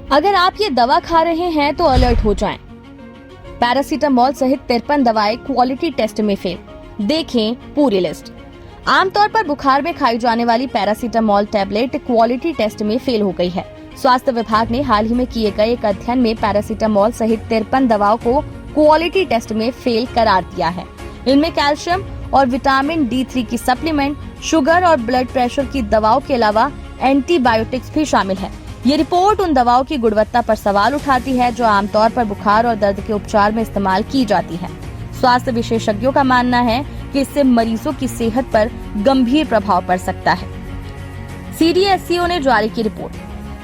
अगर आप ये दवा खा रहे हैं तो अलर्ट हो जाएं। पैरासीटामोल सहित 53 दवाएं क्वालिटी टेस्ट में फेल। देखें पूरी लिस्ट। आमतौर पर बुखार में खाई जाने वाली पैरासीटामोल टैबलेट क्वालिटी टेस्ट में फेल हो गई है। स्वास्थ्य विभाग ने हाल ही में किए गए एक अध्ययन में पैरासीटामोल सहित 53 दवाओं को क्वालिटी टेस्ट में फेल करार दिया है। इनमें कैल्शियम और विटामिन D3 की सप्लीमेंट, शुगर और ब्लड प्रेशर की दवाओं के अलावा एंटीबायोटिक्स भी शामिल है। ये रिपोर्ट उन दवाओं की गुणवत्ता पर सवाल उठाती है जो आमतौर पर बुखार और दर्द के उपचार में इस्तेमाल की जाती है। स्वास्थ्य विशेषज्ञों का मानना है कि इससे मरीजों की सेहत पर गंभीर प्रभाव पड़ सकता है। CDSCO ने जारी की रिपोर्ट।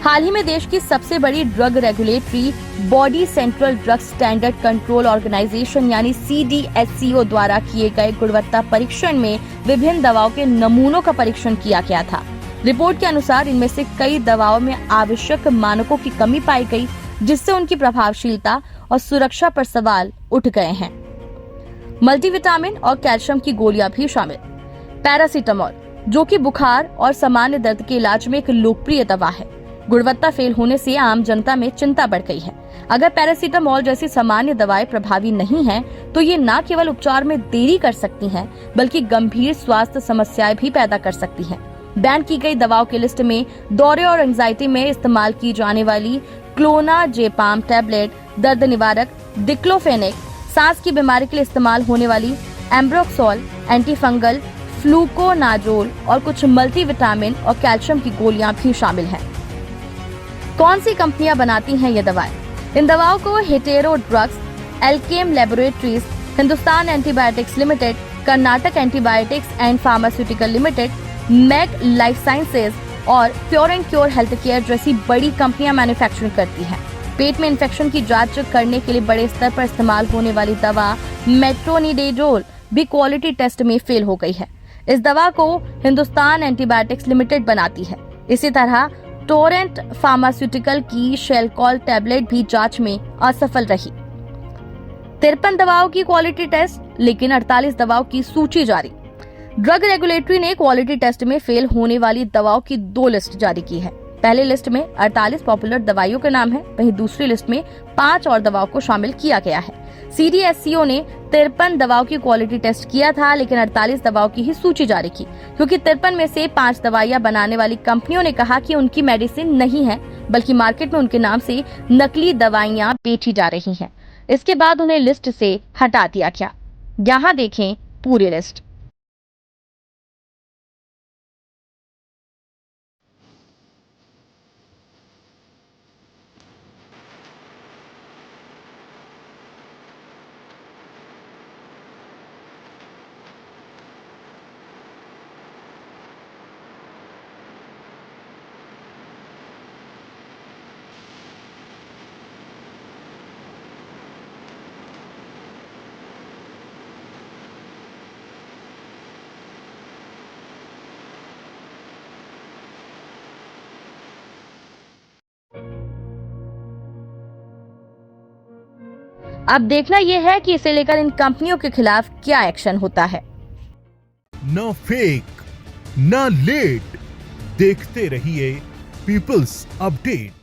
हाल ही में देश की सबसे बड़ी drug regulatory body central drug standard control organisation यानी CDSCO द्वारा किए गए गुणवत्ता परीक्षण में विभिन्न दवाओं के नमूनों का परीक्षण किया गया था। रिपोर्ट के अनुसार इनमें से कई दवाओं में आवश्यक मानकों की कमी पाई गई, जिससे उनकी प्रभावशीलता और सुरक्षा पर सवाल उठ गए हैं। मल्टीविटामिन और कैल्शियम की गोलियां भी शामिल। पैरासीटामोल, जो कि बुखार और सामान्य दर्द के इलाज में एक लोकप्रिय दवा है, गुणवत्ता फेल होने से आम जनता में चिंता बढ़ गई है। अगर पैरासीटामोल जैसी सामान्य दवाएं प्रभावी नहीं हैं, तो ये न केवल उपचार में देरी कर सकती हैं, बल्कि गंभीर स्वास्थ्य समस्याएं भी पैदा कर सकती हैं। बैन की गई दवाओं की लिस्ट में दौरे और एंजाइटी में इस्तेमाल की जाने वाली क्लोनाजेपाम टैबलेट, दर्द निवारक डिक्लोफेनेक, सांस की बीमारी के लिए इस्तेमाल होने वाली एम्ब्रोक्सोल, एंटीफंगल, फ्लूकोनाजोल और कुछ मल्टीविटामिन और कैल्शियम की गोलियां भी शामिल हैं। कौन सी कंपनियां बनाती हैं ये दवाएं? इन दवाओं को Hetero Drugs, Alkem Laboratories, Hindustan Antibiotics Limited, Karnataka Antibiotics and Pharmaceutical Limited, Mag Life Sciences और Pure and Cure Health Care जैसी बड़ी कंपनियां मैन्युफैक्चरिंग करती हैं। पेट में इन्फेक्शन की जांच करने के लिए बड़े स्तर पर इस्तेमाल होने वाली दवा मेट्रोनिडेजोल भी क्वालिटी टेस्ट में फेल हो गई है। इस दवा को हिंदुस्तान एंटीबायोटिक्स लिमिटेड बनाती है। इसी तरह टोरेंट फार्मास्यूटिकल की शेलकॉल टैबलेट भी जांच में असफल रही। 53 दवाओं की क्वालिटी टेस्ट, लेकिन 48 दवाओं की सूची जारी। ड्रग रेगुलेटरी ने क्वालिटी टेस्ट में फेल होने वाली दवाओं की 2 लिस्ट जारी की है। पहले लिस्ट में 48 पॉपुलर दवाइयों के नाम है, वहीं दूसरी लिस्ट में 5 और दवाओं को शामिल किया गया है। CDSCO ने 53 दवाओं की क्वालिटी टेस्ट किया था, लेकिन 48 दवाओं की ही सूची जारी की, क्योंकि 53 में से 5 दवाइयां बनाने वाली कंपनियों ने कहा कि उनकी मेडिसिन नहीं है, बल्कि मार्केट में उनके नाम से नकली दवाइयां बेची जा रही हैं। इसके बाद उन्हें लिस्ट से हटा दिया गया। यहाँ देखें पूरी लिस्ट। अब देखना यह है कि इसे लेकर इन कंपनियों के खिलाफ क्या एक्शन होता है। न फेक न लेट, देखते रहिए पीपल्स अपडेट।